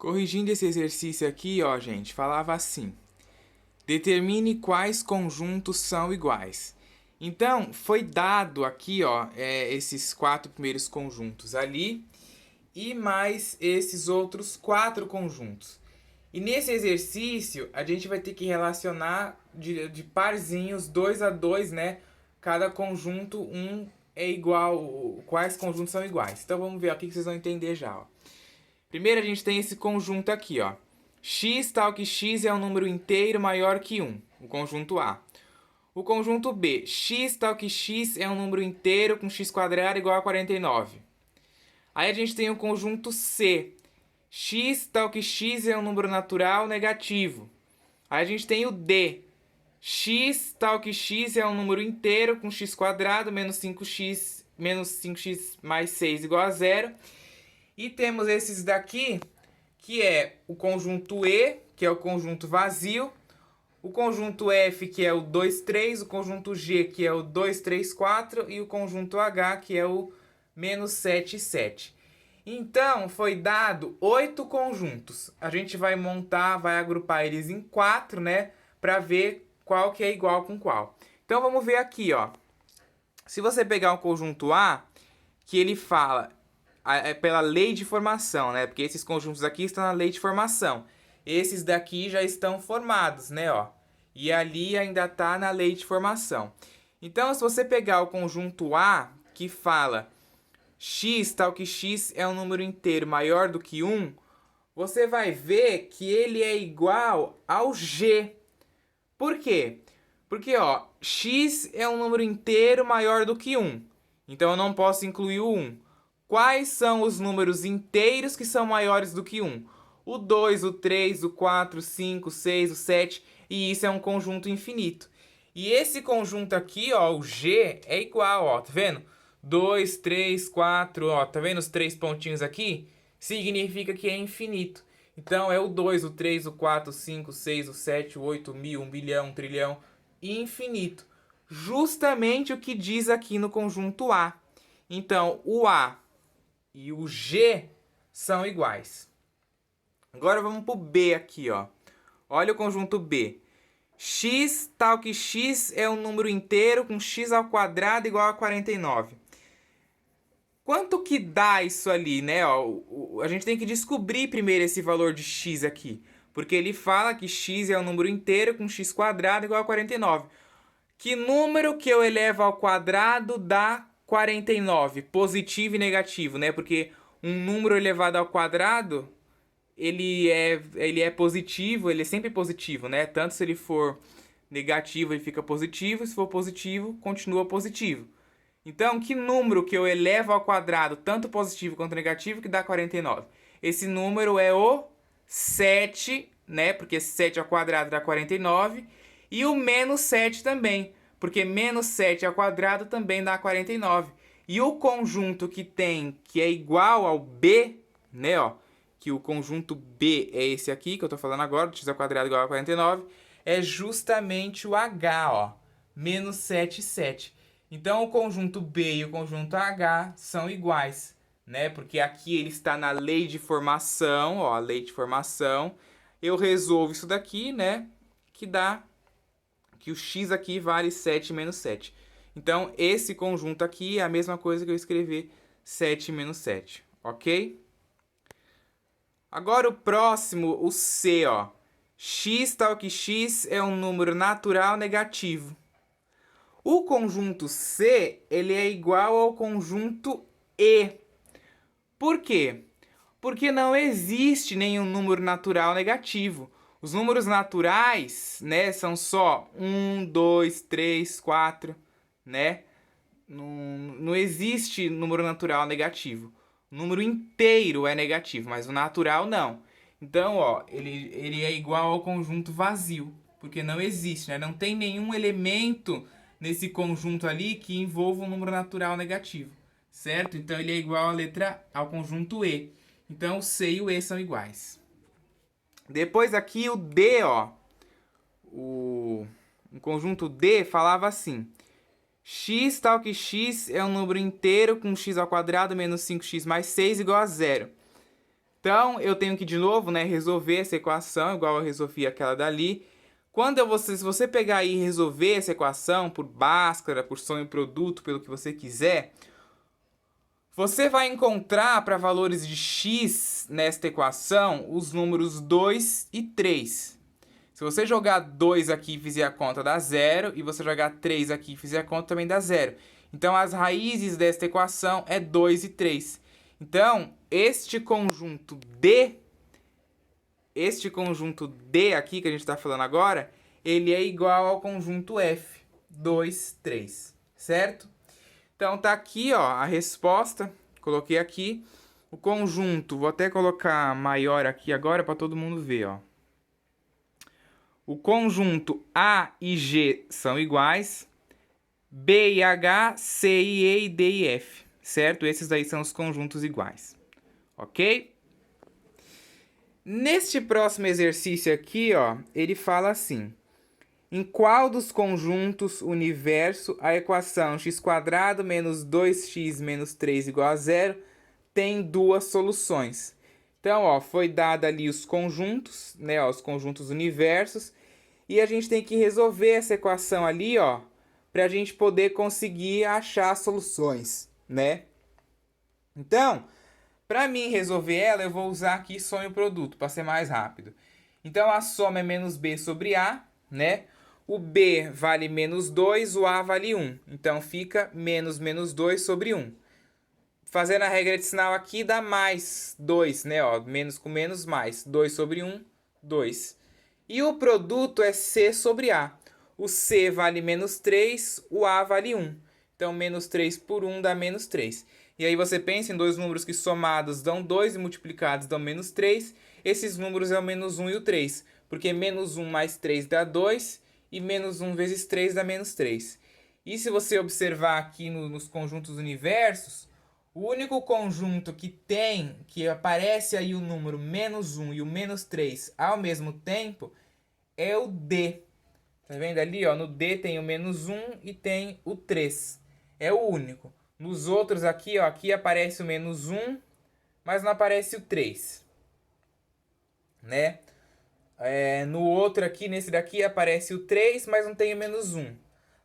Corrigindo esse exercício aqui, ó, gente, falava assim: determine quais conjuntos são iguais. Então, foi dado aqui, ó, esses quatro primeiros conjuntos ali e mais esses outros quatro conjuntos. E nesse exercício, a gente vai ter que relacionar de parzinhos, 2 a 2, né? Cada conjunto, um é igual, quais conjuntos são iguais. Então, vamos ver aqui que vocês vão entender já, ó. Primeiro a gente tem esse conjunto aqui, ó. X tal que x é um número inteiro maior que 1, o conjunto A. O conjunto B, x tal que x é um número inteiro com x quadrado igual a 49. Aí a gente tem o conjunto C, x tal que x é um número natural negativo. Aí a gente tem o D, x tal que x é um número inteiro com x quadrado menos 5x mais 6 igual a 0. E temos esses daqui, que é o conjunto E, que é o conjunto vazio, o conjunto F, que é o 2, 3, o conjunto G, que é o 2, 3, 4, e o conjunto H, que é o menos 7, 7. Então, foi dado 8 conjuntos. A gente vai montar, vai agrupar eles em 4, né? Para ver qual que é igual com qual. Então, vamos ver aqui, ó. Se você pegar o conjunto A, que ele fala pela lei de formação, né? Porque esses conjuntos aqui estão na lei de formação. Esses daqui já estão formados, né? Ó. E ali ainda está na lei de formação. Então, se você pegar o conjunto A, que fala x tal que x é um número inteiro maior do que 1, você vai ver que ele é igual ao G. Por quê? Porque, ó, x é um número inteiro maior do que 1. Então, eu não posso incluir o 1. Quais são os números inteiros que são maiores do que 1? O 2, o 3, o 4, o 5, o 6, o 7, e isso é um conjunto infinito. E esse conjunto aqui, ó, o G, é igual, ó, tá vendo? 2, 3, 4, ó, tá vendo os três pontinhos aqui? Significa que é infinito. Então é o 2, o 3, o 4, o 5, o 6, o 7, o 8, o 1000, 1 bilhão, 1 trilhão, infinito. Justamente o que diz aqui no conjunto A. Então, o A e o G são iguais. Agora vamos para o B aqui, ó. Olha o conjunto B. X tal que x é um número inteiro com x ao quadrado igual a 49. Quanto que dá isso ali, né? Ó, a gente tem que descobrir primeiro esse valor de x aqui. Porque ele fala que x é um número inteiro com x quadrado igual a 49. Que número que eu elevo ao quadrado dá 49? Positivo e negativo, né? Porque um número elevado ao quadrado, ele é positivo, ele é sempre positivo, né? Tanto se ele for negativo, ele fica positivo, se for positivo, continua positivo. Então, que número que eu elevo ao quadrado, tanto positivo quanto negativo, que dá 49? Esse número é o 7, né? Porque 7 ao quadrado dá 49. E o menos 7 também, porque menos 7 ao quadrado também dá 49. E o conjunto que tem, que é igual ao B, né? Ó, que o conjunto B é esse aqui, que eu tô falando agora, x ao quadrado igual a 49, é justamente o H, ó, menos 7, 7. Então, o conjunto B e o conjunto H são iguais, né? Porque aqui ele está na lei de formação, ó, a lei de formação. Eu resolvo isso daqui, né? Que dá que o x aqui vale 7 menos 7. Então, esse conjunto aqui é a mesma coisa que eu escrever 7 menos 7, ok? Agora o próximo, o C, ó. X tal que x é um número natural negativo. O conjunto C, ele é igual ao conjunto E. Por quê? Porque não existe nenhum número natural negativo. Os números naturais, né, são só 1, 2, 3, 4, né? Não existe número natural negativo. O número inteiro é negativo, mas o natural não. Então, ó, ele é igual ao conjunto vazio, porque não existe, né? Não tem nenhum elemento nesse conjunto ali que envolva um número natural negativo, certo? Então ele é igual à letra ao conjunto E. Então o C e o E são iguais. Depois aqui o D, ó, o conjunto D falava assim: x tal que x é um número inteiro com x ao quadrado menos 5x mais 6 igual a 0. Então, eu tenho que, de novo, né, resolver essa equação, igual eu resolvi aquela dali. Se você pegar aí e resolver essa equação por Bhaskara, por sonho produto, pelo que você quiser, você vai encontrar para valores de x nesta equação os números 2 e 3. Se você jogar 2 aqui e fizer a conta, dá 0. E você jogar 3 aqui e fizer a conta, também dá 0. Então, as raízes desta equação é 2 e 3. Então, este conjunto D aqui que a gente está falando agora, ele é igual ao conjunto F, 2, 3, certo? Então, tá aqui, ó, a resposta. Coloquei aqui. O conjunto, vou até colocar maior aqui agora para todo mundo ver, ó. O conjunto A e G são iguais. B e H, C e E, D e F, certo? Esses daí são os conjuntos iguais, ok? Neste próximo exercício aqui, ó, ele fala assim: em qual dos conjuntos universo a equação x² menos 2x menos 3 igual a 0 tem duas soluções? Então, ó, foi dado ali os conjuntos, né, ó, os conjuntos universos, e a gente tem que resolver essa equação ali, ó, para a gente poder conseguir achar soluções, né? Então, para mim resolver ela, eu vou usar aqui sonho produto, para ser mais rápido. Então, a soma é menos b sobre a, né? O b vale menos 2, o a vale 1. Então, fica menos 2 sobre 1. Fazendo a regra adicional aqui, dá mais 2, né? Ó, menos com menos, mais. 2 sobre 1, 2. E o produto é c sobre a. O c vale menos 3, o a vale 1. Então, menos 3 por 1 dá menos 3. E aí você pensa em dois números que somados dão 2 e multiplicados dão menos 3. Esses números é o menos 1 e o 3. Porque menos 1 mais 3 dá 2 e menos 1 vezes 3 dá menos 3. E se você observar aqui nos conjuntos universos, o único conjunto que aparece aí o número menos 1 e o menos 3 ao mesmo tempo é o D. Tá vendo ali, ó? No D tem o menos 1 e tem o 3. É o único. Nos outros aqui, ó, aqui aparece o menos 1, mas não aparece o 3. Né? No outro aqui, nesse daqui, aparece o 3, mas não tem o menos 1.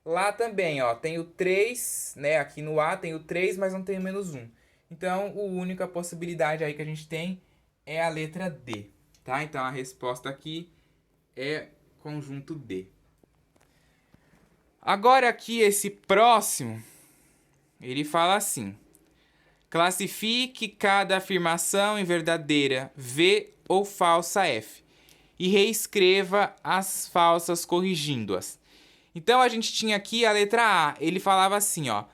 Lá também, ó, tem o 3, né? Aqui no A tem o 3, mas não tem o menos 1. Então, a única possibilidade aí que a gente tem é a letra D, tá? Então, a resposta aqui é conjunto D. Agora aqui, esse próximo, ele fala assim: classifique cada afirmação em verdadeira V ou falsa F e reescreva as falsas corrigindo-as. Então, a gente tinha aqui a letra A. Ele falava assim, ó: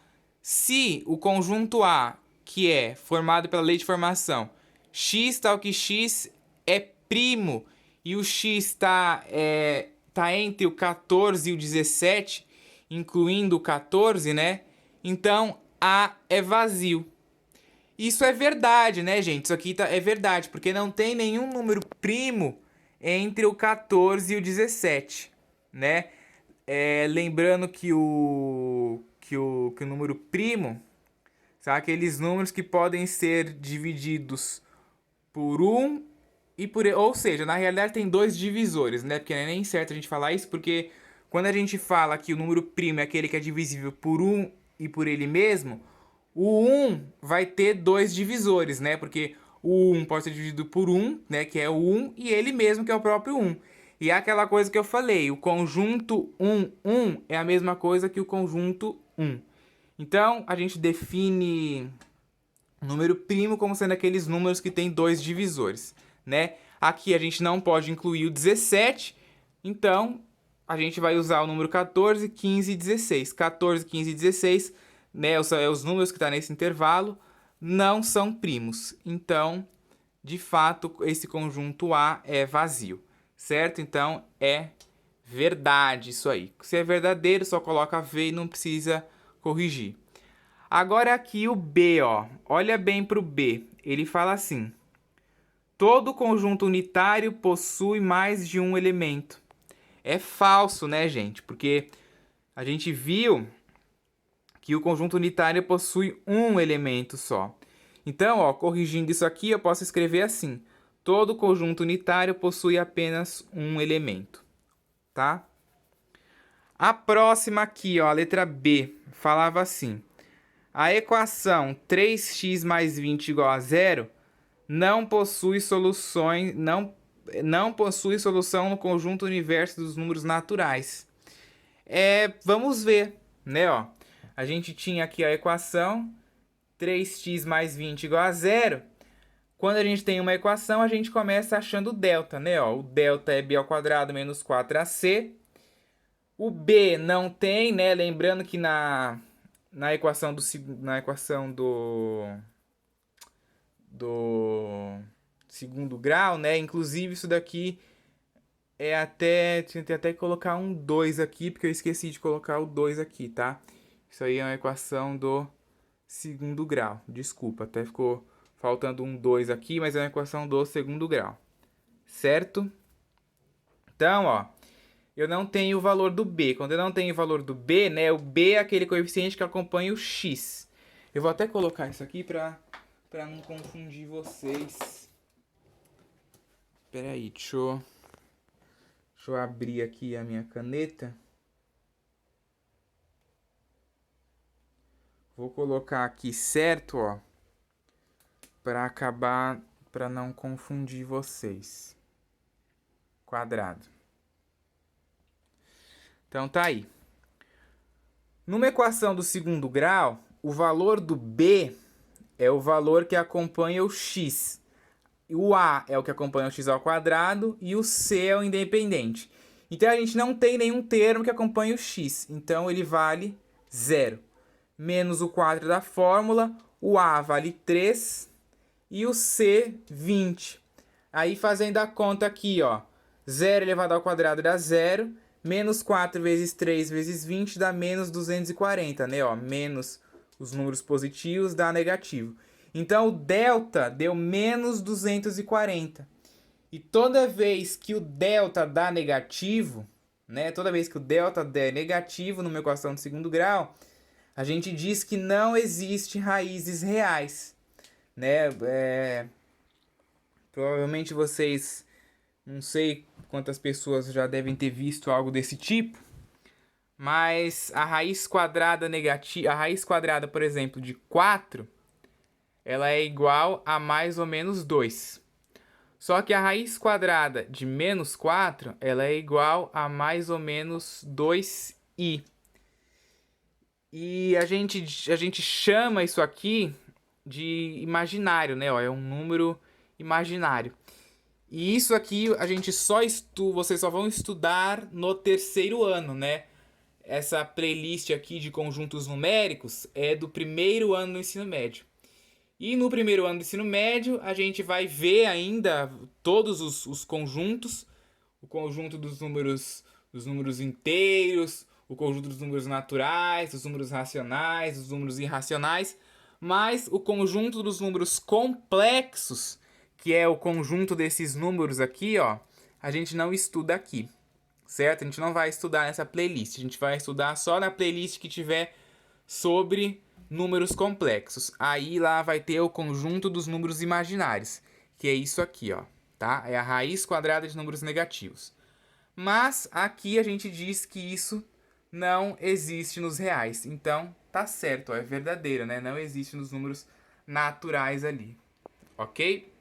se o conjunto A, que é formado pela lei de formação, x tal que x é primo, e o x está entre o 14 e o 17, incluindo o 14, né? Então, A é vazio. Isso é verdade, né, gente? Isso aqui é verdade, porque não tem nenhum número primo entre o 14 e o 17, né? Lembrando que o número primo são aqueles números que podem ser divididos por 1 e por... Ou seja, na realidade tem dois divisores, né? Porque não é nem certo a gente falar isso, porque quando a gente fala que o número primo é aquele que é divisível por 1 e por ele mesmo, o 1 vai ter dois divisores, né? Porque o 1 pode ser dividido por 1, né? Que é o 1, e ele mesmo, que é o próprio 1. E é aquela coisa que eu falei, o conjunto 1, 1 é a mesma coisa que o conjunto 1. Então, a gente define o número primo como sendo aqueles números que tem dois divisores, né? Aqui a gente não pode incluir o 17, então a gente vai usar o número 14, 15 e 16. 14, 15 e 16, né, os números que estão nesse intervalo, não são primos. Então, de fato, esse conjunto A é vazio, certo? Então, é verdade isso aí. Se é verdadeiro, só coloca V e não precisa corrigir. Agora aqui o B, ó. Olha bem para o B. Ele fala assim: todo conjunto unitário possui mais de um elemento. É falso, né, gente? Porque a gente viu que o conjunto unitário possui um elemento só. Então, ó, corrigindo isso aqui, eu posso escrever assim. Todo conjunto unitário possui apenas um elemento, tá? A próxima aqui, ó, a letra B, falava assim. A equação 3x mais 20 igual a zero não possui soluções, não possui solução no conjunto universo dos números naturais. Vamos ver, né, ó. A gente tinha aqui a equação 3x mais 20 igual a zero. Quando a gente tem uma equação, a gente começa achando o delta, né, ó. O delta é b ao quadrado menos 4ac. O b não tem, né, lembrando que na equação do segundo grau, né? Inclusive isso daqui tentei até colocar um 2 aqui, porque eu esqueci de colocar o 2 aqui, tá? Isso aí é uma equação do segundo grau. Desculpa, até ficou faltando um 2 aqui, mas é uma equação do segundo grau. Certo? Então, ó, eu não tenho o valor do b. Quando eu não tenho o valor do b, né, o b é aquele coeficiente que acompanha o x. Eu vou até colocar isso aqui pra não confundir vocês. Espera aí, deixa eu abrir aqui a minha caneta. Vou colocar aqui certo, ó, para não confundir vocês. Quadrado. Então tá aí. Numa equação do segundo grau, o valor do b é o valor que acompanha o x. O a é o que acompanha o x ao quadrado e o c é o independente. Então a gente não tem nenhum termo que acompanhe o x. Então ele vale 0. Menos o quadro da fórmula, o a vale 3 e o c 20. Aí fazendo a conta aqui, ó, 0 elevado ao quadrado dá 0, menos 4 vezes 3 vezes 20 dá menos 240, né? Ó, menos os números positivos dá negativo. Então o delta deu menos 240. E toda vez que o delta dá negativo, né? Toda vez que o delta der negativo numa equação de segundo grau, a gente diz que não existe raízes reais, né? Provavelmente vocês, não sei quantas pessoas já devem ter visto algo desse tipo, mas a raiz quadrada negativa, a raiz quadrada, por exemplo, de 4, ela é igual a mais ou menos 2. Só que a raiz quadrada de menos 4, ela é igual a mais ou menos 2i. E a gente chama isso aqui de imaginário, né? Ó, é um número imaginário. E isso aqui a gente vocês só vão estudar no terceiro ano, né? Essa playlist aqui de conjuntos numéricos é do primeiro ano do ensino médio. E no primeiro ano do ensino médio, a gente vai ver ainda todos os conjuntos, o conjunto dos números inteiros, o conjunto dos números naturais, dos números racionais, dos números irracionais, mas o conjunto dos números complexos, que é o conjunto desses números aqui, ó, a gente não estuda aqui, certo? A gente não vai estudar nessa playlist, a gente vai estudar só na playlist que tiver sobre números complexos. Aí lá vai ter o conjunto dos números imaginários, que é isso aqui, ó, tá? É a raiz quadrada de números negativos. Mas aqui a gente diz que isso não existe nos reais. Então, tá certo, ó, é verdadeiro, né? Não existe nos números naturais ali. Ok?